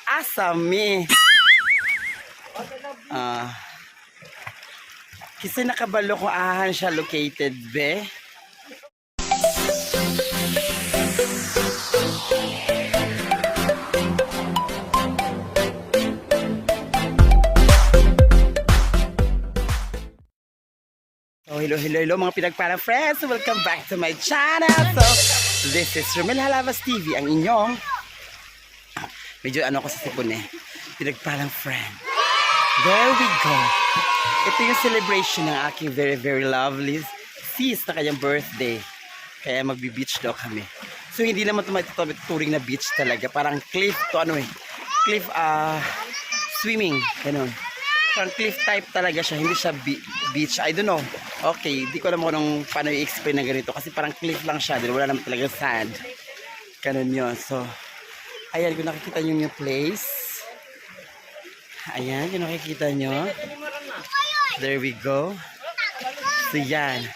Asami. Kasi nakabalo ko ahan siya located be. So, hello mga pinagparang friends. Welcome back to my channel. So, this is Romel Halavas TV, ang inyong medyo ano ko sa sipon eh. Pinagparang friend. There we go. Ito yung celebration ng aking very lovely sis na kanyang birthday. Kaya magbi-beach daw kami. So, hindi naman ito matuturing na beach talaga. Parang cliff to ano eh. Cliff swimming. Ganun. Parang cliff type talaga siya. Hindi siya beach. I don't know. Okay, di ko alam kung paano i-explain na ganito. Kasi parang cliff lang siya. Wala naman talaga sand. Ganun yun. So, ayan, kung nakikita nyo yung place. Ayan, kung nakikita nyo. There we go. So, yan.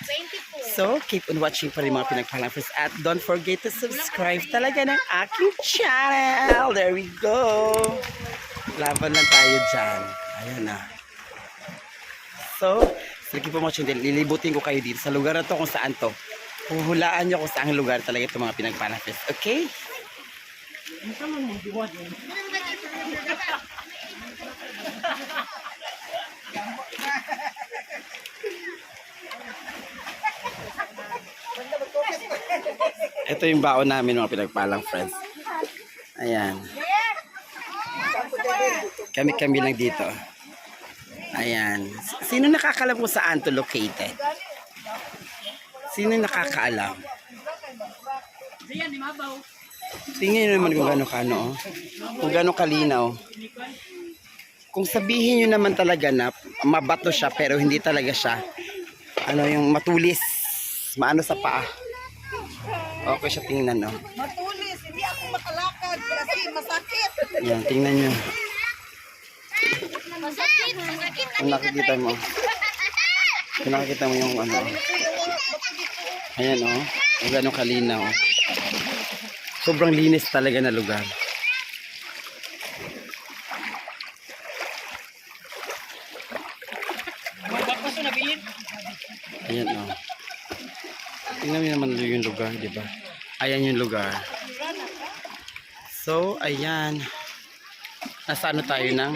So, keep on watching pa rin mga pinagpalang friends. At don't forget to subscribe talaga ng aking channel. There we go. Laban lang tayo dyan. Ayan na. So, sige po mga channel. Lilibutin ko kayo dito sa lugar na to kung saan to. Huhulaan nyo kung saan lugar talaga itong mga pinagpalang friends. Okay? Ito yung baon namin mga pinagpalang friends. Ayan. Kami lang dito. Ayan. Sino nakakaalam kung saan to located? Sino nakakaalam? Tingnan nyo naman kung gano'ng kano. Kung gano'ng kalinaw. Kung sabihin nyo naman talaga na mabato siya pero hindi talaga siya ano yung matulis. Maano sa paa. Okay siya tingnan no. Matulis, hindi ako makalakad kasi masakit. Ayan, tingnan nyo. Masakit. Kung nakikita mo. Kung nakikita mo yung ano. Ayan o. Kung gano'ng kalinaw. Sobrang linis talaga na lugar. Ayan o. Tingnan mo naman yung lugar, di ba? Ayan yung lugar. So, ayan. Nasa ano tayo ng?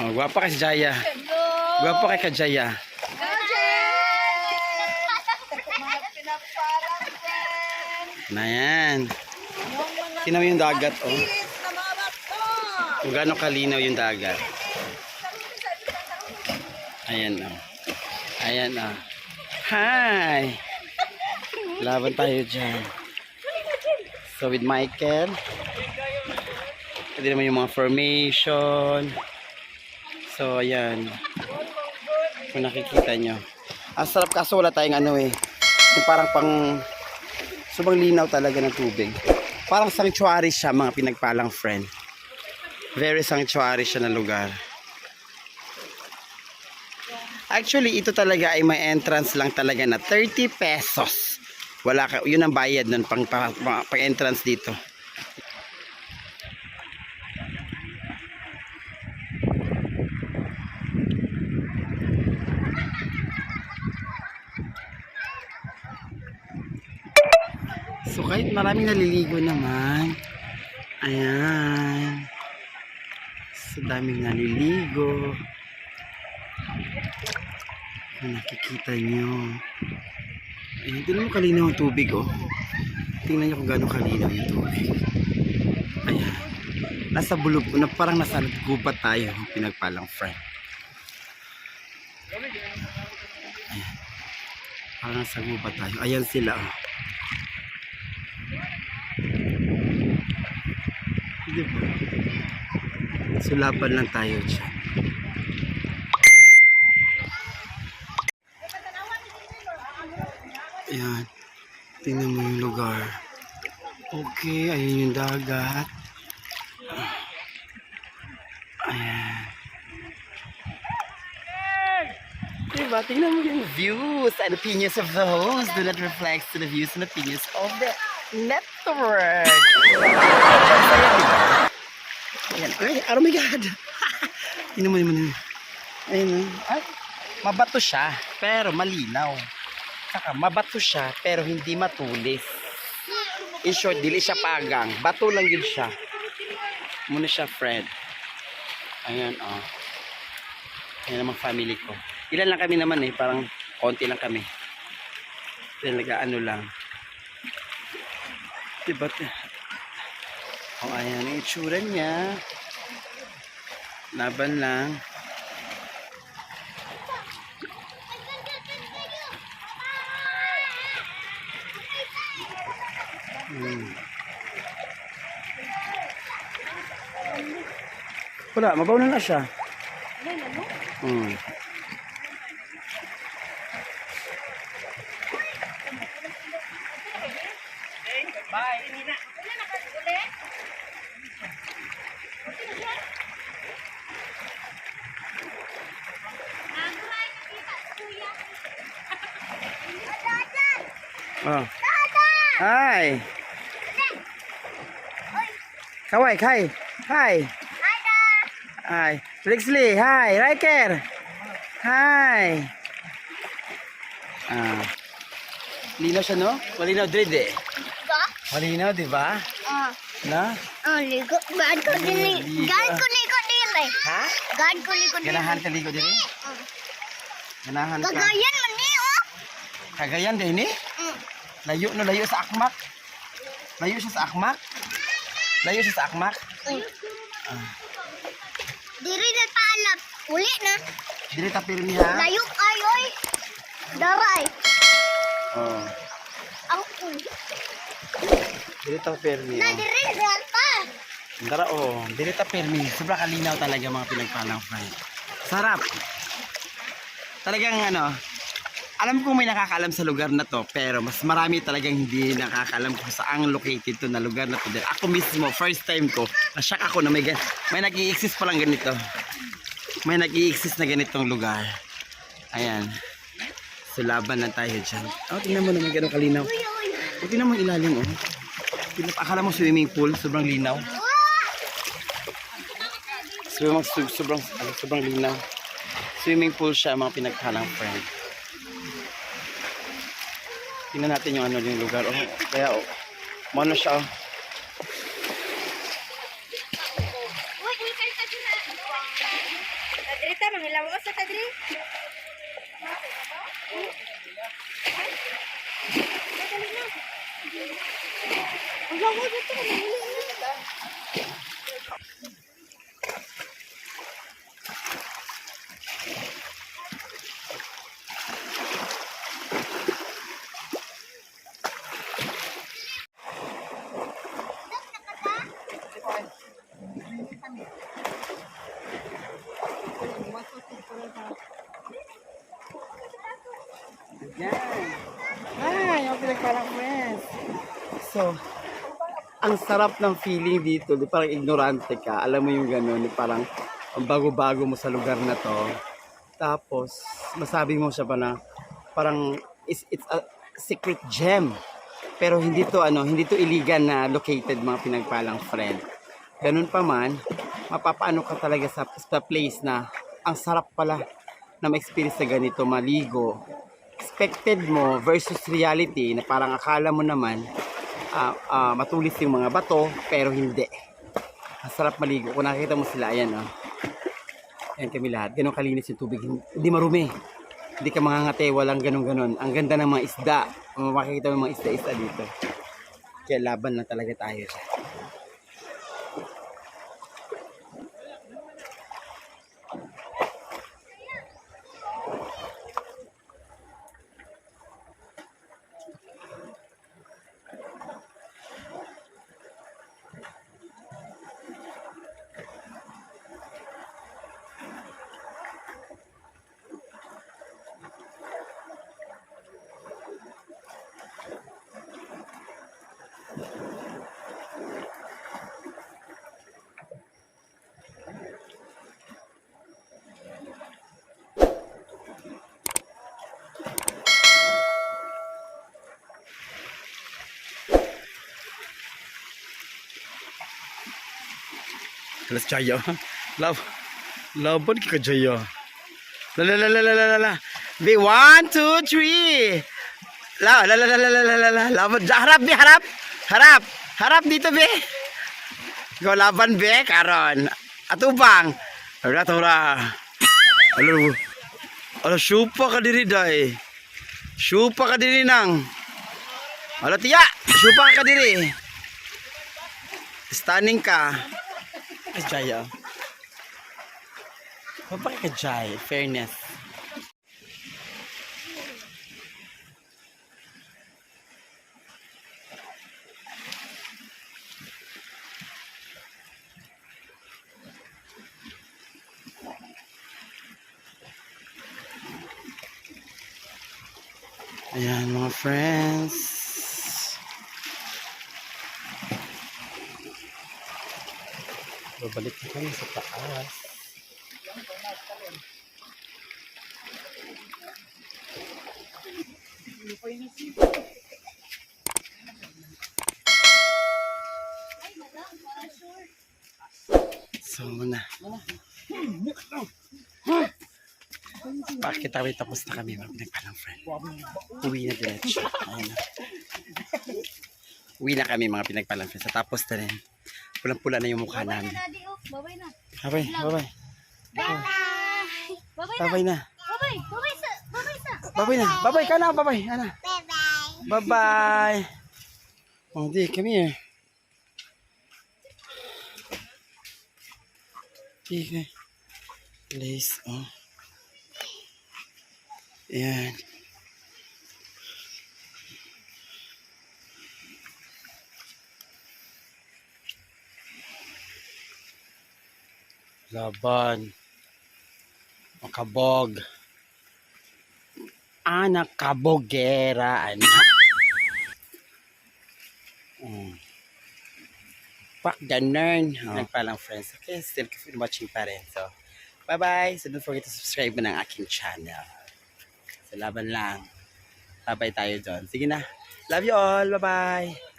Oh, gwapa ka si Jaya. Gwapa ka kay Jaya. Na yan. Tingnan mo yung dagat, oh. Kung gano'ng kalinaw yung dagat. Ayan, oh. Ayan, oh. Hi! Laban tayo dyan. So, with Michael. Pwede naman yung mga formation. So, ayan. Kung nakikita nyo. Ang sarap kaso wala tayong ano eh. Yung parang subang linaw talaga ng tubig. Parang sanctuary siya mga pinagpalang friend. Very sanctuary siya na lugar. Actually, ito talaga ay may entrance lang talaga na 30 pesos. Wala ka, yun ang bayad nun pang entrance dito. So kahit maraming naliligo naman. Ayan. So daming naliligo. Kung nakikita nyo. Ayan, tingnan mo kalinaw ang tubig oh. Tingnan nyo kung gano'ng kalinaw yung tubig. Ayan. Nasa bulog, parang nasa gubat tayo. Pinagpalang friend. Ayan. Parang nasa gubat tayo. Ayan sila oh. Diba? Sulapan lang tayo dyan. Ayan. Tingnan mo yung lugar. Okay, ayun yung dagat. Ayan. Diba? tingnan mo yung views and opinions of the host do not reflect to the views and opinions of the network. Saya, diba? Ayan. Ay, oh my God. Tingnan mo naman. Ayun. Ay, mabato siya, pero malinaw. Saka mabato siya, pero hindi matulis. In short, dili siya pagang. Bato lang yun siya. Muna siya, friend. Ayan, oh. Ayan ang mga family ko. Ilan lang kami naman eh. Parang konti lang kami. Talaga ano lang. Diba? Oh, ayan ang itsura niya. Laban lang. Wala, mabaw na siya. Hmm. Oh. Hi. Kawai, hi. Hi. Hi. Rixley, hi. Riker. Hi. Ah. Linaw siya, no? Malinaw, Dred, eh. Malinaw, di ba? Na? Ligo. Gad ko dili. Gad ko ligo dili. Ha? Gad ko ligo dili. Ganahan ka ligo din? Ganahan ka? Kagayan man ni oh. Kagayan din, eh? Layo, no? Layo sa akmak? Layo siya sa akmak? Layo siya sa akmak? Diri na paalam. Uli na. Dili tapirmi, ha? Layo kayo oy. Daray. Oh. Ang Dili tapirmi, na oh. diri na pa. Dara, oh. Dili tapirmi. Sobrang kalinaw talaga mga pinagpalang friend. Sarap. Talagang ano, alam ko may nakakaalam sa lugar na to, pero mas marami talagang hindi nakakaalam kung saan located to na lugar na to. Dahil ako mismo, first time ko, na-shock ako na may nag-i-exist palang ganito. May nag-i-exist na ganitong lugar. Ayan. So, laban lang tayo dyan. Oh, tingnan mo naman gano'ng kalinaw. Oh, tingnan mo ilalim, oh. Akala mo swimming pool, sobrang linaw. Sobrang linaw. Swimming pool siya, mga pinaghalang friend. Tingnan natin yung ano yung lugar. Oh, kaya oh, mano siya oh. Uy, kay sa dina. Adrita mangilaw sa kadri. Yan. Ay, yung pinagpalang friends. So, ang sarap ng feeling dito. Di parang ignorante ka. Alam mo yung gano'n. Di parang ang bago-bago mo sa lugar na to. Tapos, masabi mo siya pa na parang it's a secret gem. Pero hindi to hindi to illegal na located mga pinagpalang friend. Ganun pa man, mapapaano ka talaga sa place na ang sarap pala na ma-experience na ganito, maligo. Expected mo versus reality na parang akala mo naman matulis yung mga bato, pero hindi. Ang sarap maligo. Kung nakita mo sila, ayan oh. Ayan kami lahat. Ganun kalinis yung tubig. Hindi marumi. Hindi ka mangangate, walang ganun-ganun. Ang ganda ng mga isda. Makikita mo mga isda-isda dito. Kaya laban na talaga tayo. Alas Jaya. Laban ka Jaya. La. Be 1, 2, 3. La. Laban. Harap, be, harap. Harap dito, be. Go laban, be, karon. Atubang. Tora. Alo, syupa ka diri, day. Syupa ka diri, nang. Alo, tiya. Syupa ka diri. Stunning ka. Ay, Jaya. Babae ka, Jai. Fairness. Ayan, mga friends. Babalik na kami sa taas. So, muna. Bakit kami tapos na kami, mga pinagpalang friend. Uwi na diretso. Ayan na. Uwi na kami, mga pinagpalang friend. Sa tapos na rin. Pulang-pula na yung mukha namin. Babay na. Bye-bye. Bye. Babay na. Bye-bye. Babay sa. Bye-bye na. Bye-bye ka na. Bye-bye. Ana. Bye-bye. Oh, di, come here. Okay. Place. Oh. Ayan. Laban. Makabog. Anak kabogera. Anak. Pak ganun. Nagpalang friends. Okay, still keep watching pa rin. So, bye-bye. So, don't forget to subscribe na ng aking channel. So, laban lang. Babay tayo doon. Sige na. Love you all. Bye-bye.